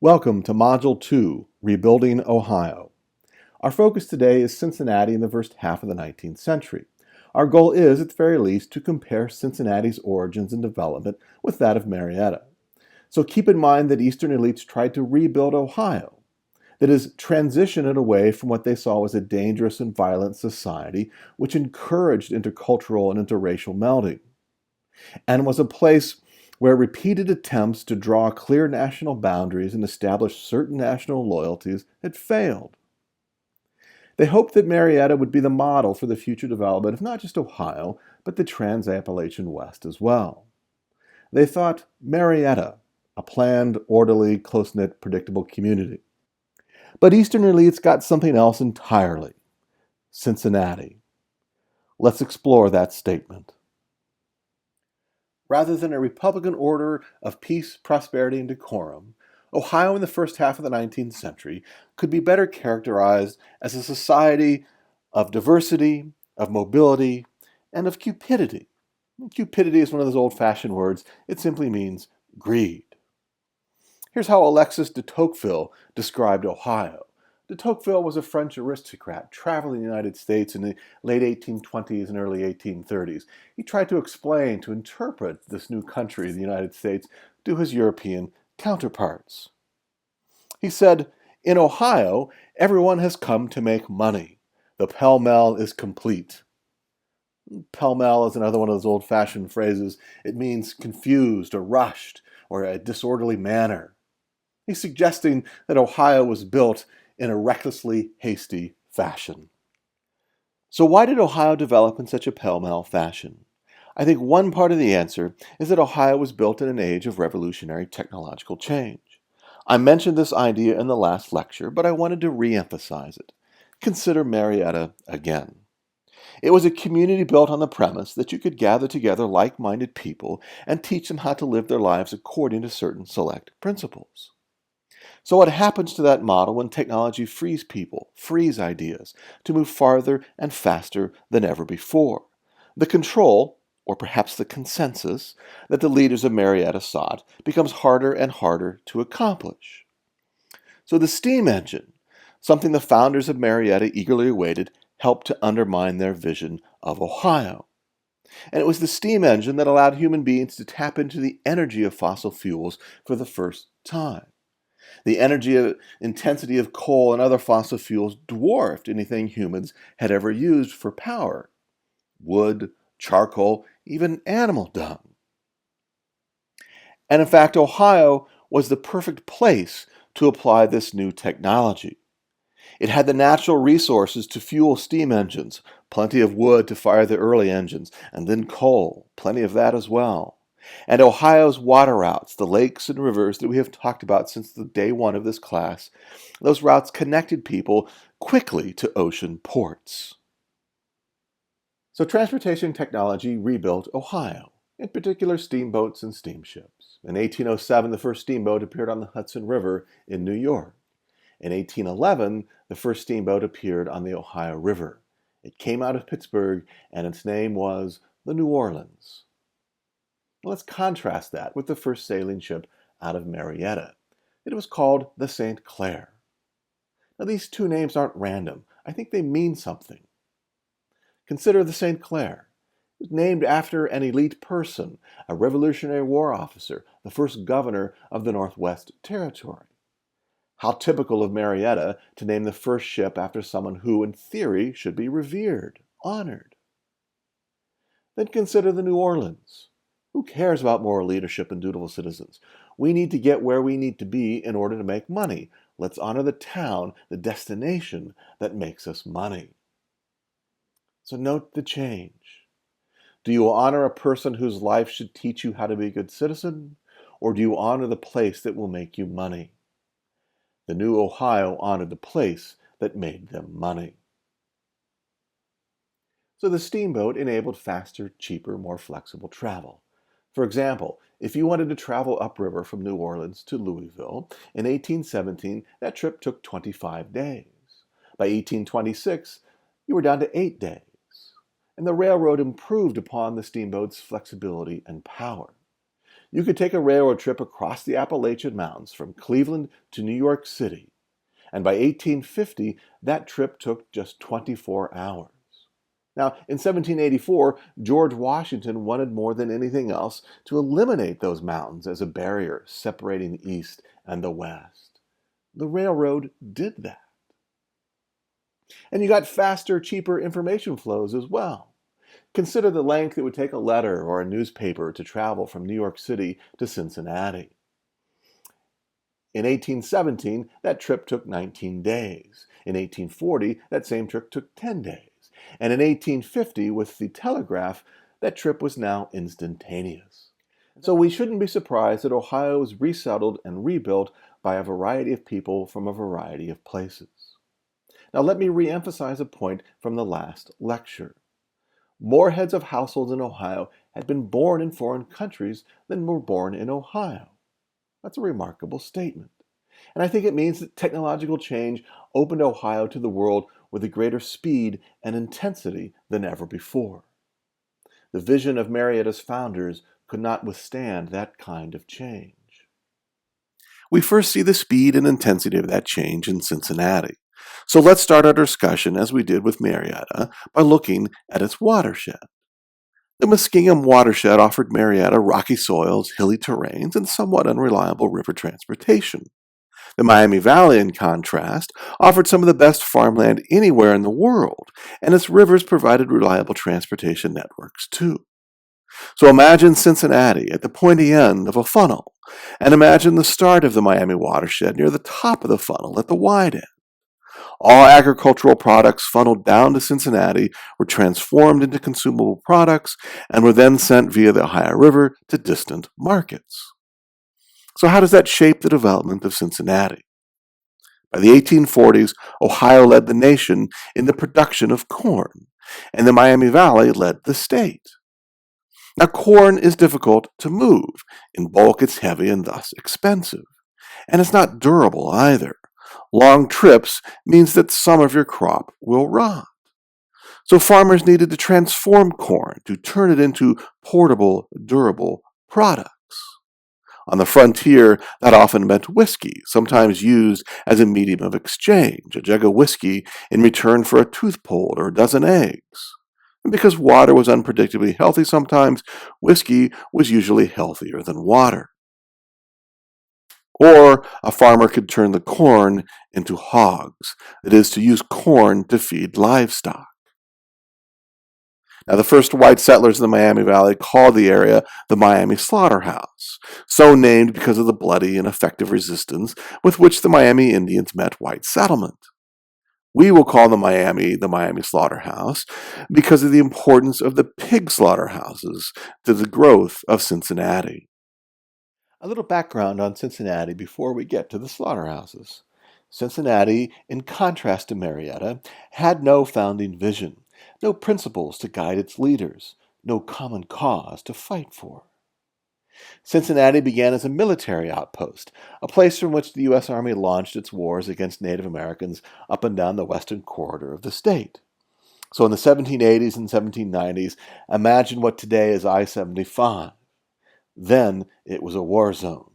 Welcome to Module 2, Rebuilding Ohio. Our focus today is Cincinnati in the first half of the 19th century. Our goal is, at the very least, to compare Cincinnati's origins and development with that of Marietta. So keep in mind that Eastern elites tried to rebuild Ohio, that is, transition it away from what they saw as a dangerous and violent society which encouraged intercultural and interracial melding, and was a place where repeated attempts to draw clear national boundaries and establish certain national loyalties had failed. They hoped that Marietta would be the model for the future development of not just Ohio, but the Trans-Appalachian West as well. They thought Marietta, a planned, orderly, close-knit, predictable community. But Eastern elites got something else entirely: Cincinnati. Let's explore that statement. Rather than a republican order of peace, prosperity, and decorum, Ohio in the first half of the 19th century could be better characterized as a society of diversity, of mobility, and of cupidity. Cupidity is one of those old-fashioned words. It simply means greed. Here's how Alexis de Tocqueville described Ohio. De Tocqueville was a French aristocrat traveling the United States in the late 1820s and early 1830s. He tried to explain, to interpret this new country, the United States, to his European counterparts. He said, "In Ohio, everyone has come to make money. The pell-mell is complete." Pell-mell is another one of those old-fashioned phrases. It means confused or rushed or a disorderly manner. He's suggesting that Ohio was built in a recklessly hasty fashion. So why did Ohio develop in such a pell-mell fashion? I think one part of the answer is that Ohio was built in an age of revolutionary technological change. I mentioned this idea in the last lecture, but I wanted to re-emphasize it. Consider Marietta again. It was a community built on the premise that you could gather together like-minded people and teach them how to live their lives according to certain select principles. So what happens to that model when technology frees people, frees ideas, to move farther and faster than ever before? The control, or perhaps the consensus, that the leaders of Marietta sought becomes harder and harder to accomplish. So the steam engine, something the founders of Marietta eagerly awaited, helped to undermine their vision of Ohio. And it was the steam engine that allowed human beings to tap into the energy of fossil fuels for the first time. The energy intensity of coal and other fossil fuels dwarfed anything humans had ever used for power: wood, charcoal, even animal dung. And in fact, Ohio was the perfect place to apply this new technology. It had the natural resources to fuel steam engines, plenty of wood to fire the early engines, and then coal, plenty of that as well. And Ohio's water routes, the lakes and rivers that we have talked about since the day one of this class, those routes connected people quickly to ocean ports. So transportation technology rebuilt Ohio, in particular steamboats and steamships. In 1807, the first steamboat appeared on the Hudson River in New York. In 1811, the first steamboat appeared on the Ohio River. It came out of Pittsburgh, and its name was the New Orleans. Let's contrast that with the first sailing ship out of Marietta. It was called the St. Clair. Now, these two names aren't random. I think they mean something. Consider the St. Clair. It was named after an elite person, a Revolutionary War officer, the first governor of the Northwest Territory. How typical of Marietta to name the first ship after someone who, in theory, should be revered, honored. Then consider the New Orleans. Who cares about moral leadership and dutiful citizens? We need to get where we need to be in order to make money. Let's honor the town, the destination that makes us money. So note the change. Do you honor a person whose life should teach you how to be a good citizen? Or do you honor the place that will make you money? The new Ohio honored the place that made them money. So the steamboat enabled faster, cheaper, more flexible travel. For example, if you wanted to travel upriver from New Orleans to Louisville, in 1817, that trip took 25 days. By 1826, you were down to 8 days. And the railroad improved upon the steamboat's flexibility and power. You could take a railroad trip across the Appalachian Mountains from Cleveland to New York City, and by 1850, that trip took just 24 hours. Now, in 1784, George Washington wanted more than anything else to eliminate those mountains as a barrier separating the East and the West. The railroad did that. And you got faster, cheaper information flows as well. Consider the length it would take a letter or a newspaper to travel from New York City to Cincinnati. In 1817, that trip took 19 days. In 1840, that same trip took 10 days. And in 1850, with the telegraph, that trip was now instantaneous. So we shouldn't be surprised that Ohio was resettled and rebuilt by a variety of people from a variety of places. Now let me re-emphasize a point from the last lecture. More heads of households in Ohio had been born in foreign countries than were born in Ohio. That's a remarkable statement. And I think it means that technological change opened Ohio to the world with a greater speed and intensity than ever before. The vision of Marietta's founders could not withstand that kind of change. We first see the speed and intensity of that change in Cincinnati. So let's start our discussion, as we did with Marietta, by looking at its watershed. The Muskingum watershed offered Marietta rocky soils, hilly terrains, and somewhat unreliable river transportation. The Miami Valley, in contrast, offered some of the best farmland anywhere in the world, and its rivers provided reliable transportation networks too. So imagine Cincinnati at the pointy end of a funnel, and imagine the start of the Miami watershed near the top of the funnel at the wide end. All agricultural products funneled down to Cincinnati were transformed into consumable products and were then sent via the Ohio River to distant markets. So how does that shape the development of Cincinnati? By the 1840s, Ohio led the nation in the production of corn, and the Miami Valley led the state. Now, corn is difficult to move. In bulk, it's heavy and thus expensive. And it's not durable either. Long trips means that some of your crop will rot. So farmers needed to transform corn to turn it into portable, durable products. On the frontier, that often meant whiskey, sometimes used as a medium of exchange, a jug of whiskey in return for a tooth pulled or a dozen eggs. And because water was unpredictably healthy sometimes, whiskey was usually healthier than water. Or a farmer could turn the corn into hogs, that is, to use corn to feed livestock. Now, the first white settlers in the Miami Valley called the area the Miami Slaughterhouse, so named because of the bloody and effective resistance with which the Miami Indians met white settlement. We will call the Miami Slaughterhouse because of the importance of the pig slaughterhouses to the growth of Cincinnati. A little background on Cincinnati before we get to the slaughterhouses. Cincinnati, in contrast to Marietta, had no founding vision, no principles to guide its leaders, no common cause to fight for. Cincinnati began as a military outpost, a place from which the U.S. Army launched its wars against Native Americans up and down the western corridor of the state. So in the 1780s and 1790s, imagine what today is I-75. Then it was a war zone.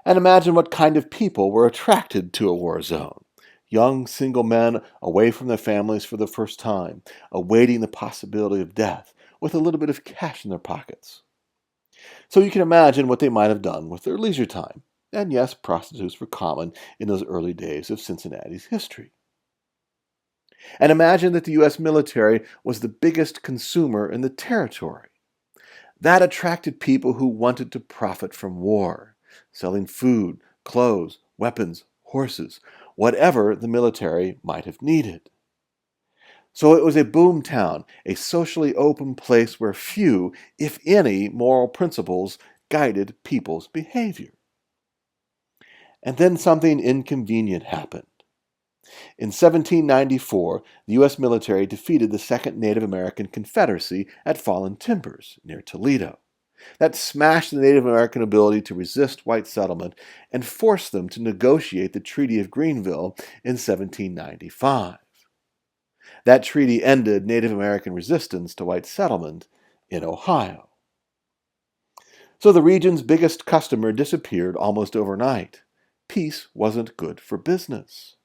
And imagine what kind of people were attracted to a war zone. Young single men away from their families for the first time, awaiting the possibility of death, with a little bit of cash in their pockets. So you can imagine what they might have done with their leisure time. And yes, prostitutes were common in those early days of Cincinnati's history. And imagine that the U.S. military was the biggest consumer in the territory. That attracted people who wanted to profit from war, selling food, clothes, weapons, horses, whatever the military might have needed. So it was a boom town, a socially open place where few, if any, moral principles guided people's behavior. And then something inconvenient happened. In 1794, the U.S. military defeated the Second Native American Confederacy at Fallen Timbers, near Toledo. That smashed the Native American ability to resist white settlement and forced them to negotiate the Treaty of Greenville in 1795. That treaty ended Native American resistance to white settlement in Ohio. So the region's biggest customer disappeared almost overnight. Peace wasn't good for business.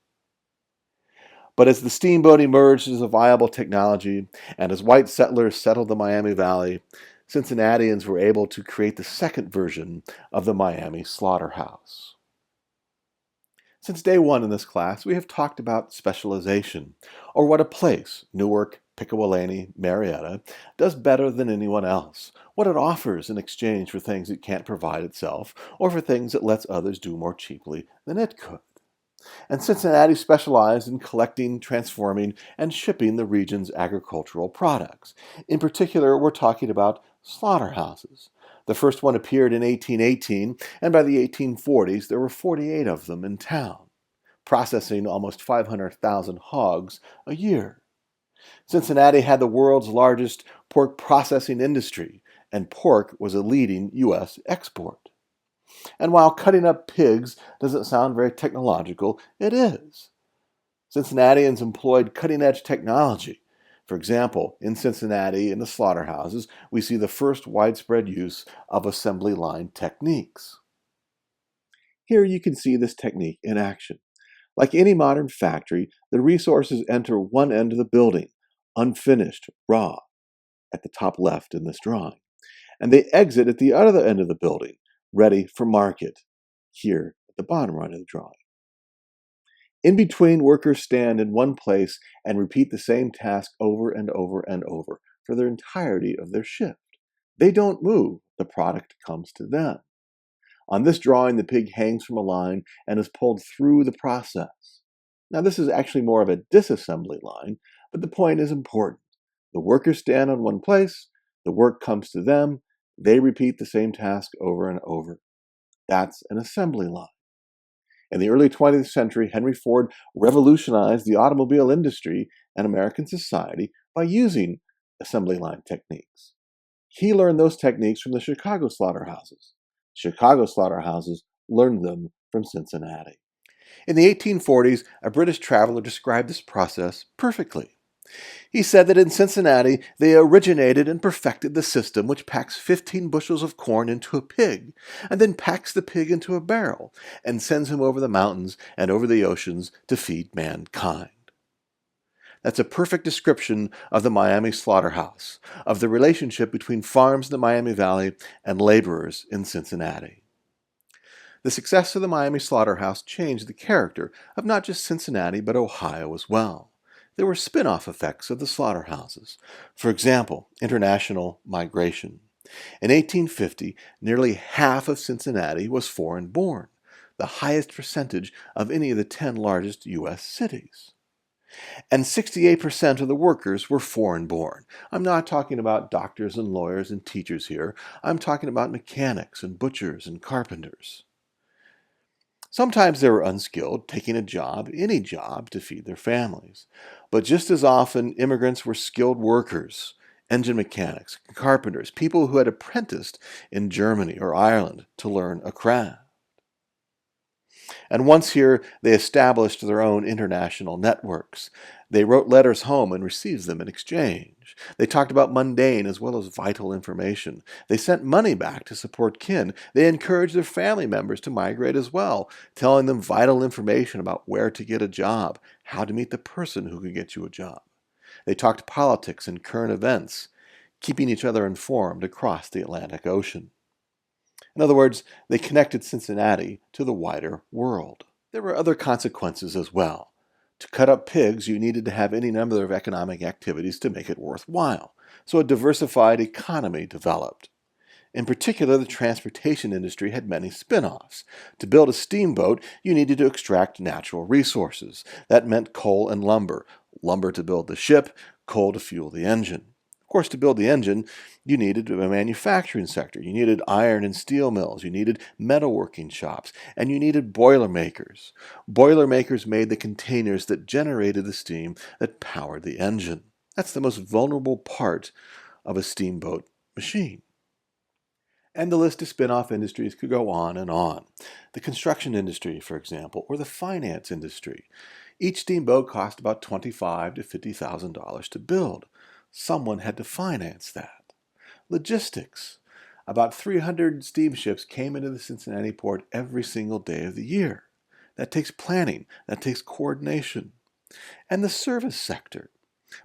But as the steamboat emerged as a viable technology, and as white settlers settled the Miami Valley, Cincinnatians were able to create the second version of the Miami slaughterhouse. Since day one in this class, we have talked about specialization, or what a place, Newark, Pickawillany, Marietta, does better than anyone else, what it offers in exchange for things it can't provide itself, or for things it lets others do more cheaply than it could. And Cincinnati specialized in collecting, transforming, and shipping the region's agricultural products. In particular, we're talking about slaughterhouses. The first one appeared in 1818, and by the 1840s there were 48 of them in town, processing almost 500,000 hogs a year. Cincinnati had the world's largest pork processing industry, and pork was a leading U.S. export. And while cutting up pigs doesn't sound very technological, it is. Cincinnatians employed cutting-edge technology. For example, in Cincinnati, in the slaughterhouses, we see the first widespread use of assembly line techniques. Here you can see this technique in action. Like any modern factory, the resources enter one end of the building, unfinished, raw, at the top left in this drawing, and they exit at the other end of the building, ready for market, here at the bottom right of the drawing. In between, workers stand in one place and repeat the same task over and over and over for the entirety of their shift. They don't move, the product comes to them. On this drawing, the pig hangs from a line and is pulled through the process. Now, this is actually more of a disassembly line, but the point is important. The workers stand on one place, the work comes to them, they repeat the same task over and over. That's an assembly line. In the early 20th century, Henry Ford revolutionized the automobile industry and American society by using assembly line techniques. He learned those techniques from the Chicago slaughterhouses. Chicago slaughterhouses learned them from Cincinnati. In the 1840s, a British traveler described this process perfectly. He said that in Cincinnati they originated and perfected the system which packs 15 bushels of corn into a pig, and then packs the pig into a barrel, and sends him over the mountains and over the oceans to feed mankind. That's a perfect description of the Miami slaughterhouse, of the relationship between farms in the Miami Valley and laborers in Cincinnati. The success of the Miami slaughterhouse changed the character of not just Cincinnati, but Ohio as well. There were spin-off effects of the slaughterhouses. For example, international migration. In 1850, nearly half of Cincinnati was foreign-born, the highest percentage of any of the 10 largest U.S. cities. And 68% of the workers were foreign-born. I'm not talking about doctors and lawyers and teachers here. I'm talking about mechanics and butchers and carpenters. Sometimes they were unskilled, taking a job, any job, to feed their families. But just as often, immigrants were skilled workers, engine mechanics, carpenters, people who had apprenticed in Germany or Ireland to learn a craft. And once here, they established their own international networks. They wrote letters home and received them in exchange. They talked about mundane as well as vital information. They sent money back to support kin. They encouraged their family members to migrate as well, telling them vital information about where to get a job, how to meet the person who could get you a job. They talked politics and current events, keeping each other informed across the Atlantic Ocean. In other words, they connected Cincinnati to the wider world. There were other consequences as well. To cut up pigs, you needed to have any number of economic activities to make it worthwhile, so a diversified economy developed. In particular, the transportation industry had many spin-offs. To build a steamboat, you needed to extract natural resources. That meant coal and lumber. Lumber to build the ship, coal to fuel the engine. Of course, to build the engine, you needed a manufacturing sector. You needed iron and steel mills. You needed metalworking shops. And you needed boilermakers. Boilermakers made the containers that generated the steam that powered the engine. That's the most vulnerable part of a steamboat machine. And the list of spin-off industries could go on and on. The construction industry, for example, or the finance industry. Each steamboat cost about $25,000 to $50,000 to build. Someone had to finance that. Logistics. About 300 steamships came into the Cincinnati port every single day of the year. That takes planning, that takes coordination. And the service sector.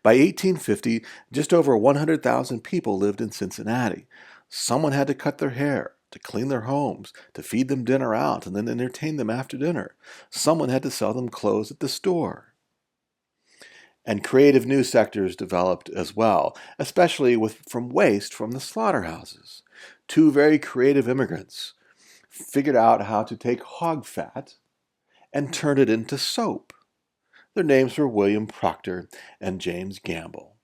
By 1850, just over 100,000 people lived in Cincinnati. Someone had to cut their hair, to clean their homes, to feed them dinner out, and then entertain them after dinner. Someone had to sell them clothes at the store. And creative new sectors developed as well, especially from waste from the slaughterhouses. Two very creative immigrants figured out how to take hog fat and turn it into soap. Their names were William Proctor and James Gamble.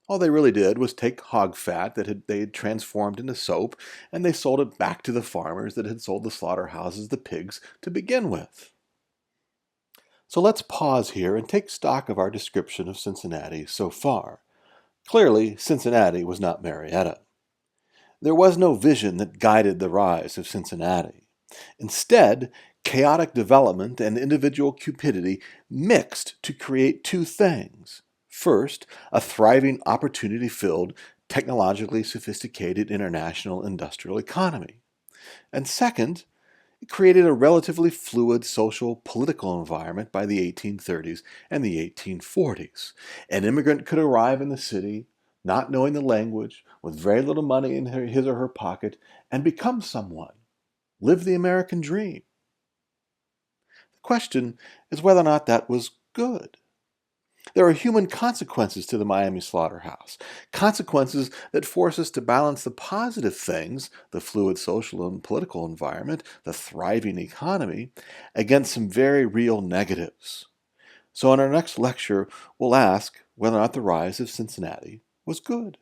All they really did was take hog fat that they had transformed into soap, and they sold it back to the farmers that had sold the slaughterhouses the pigs to begin with. So let's pause here and take stock of our description of Cincinnati so far. Clearly, Cincinnati was not Marietta. There was no vision that guided the rise of Cincinnati. Instead, chaotic development and individual cupidity mixed to create two things. First, a thriving, opportunity-filled, technologically sophisticated international industrial economy. And second, it created a relatively fluid social political environment by the 1830s and the 1840s. An immigrant could arrive in the city, not knowing the language, with very little money in his or her pocket, and become someone, live the American dream. The question is whether or not that was good. There are human consequences to the Miami slaughterhouse, consequences that force us to balance the positive things, the fluid social and political environment, the thriving economy, against some very real negatives. So in our next lecture, we'll ask whether or not the rise of Cincinnati was good.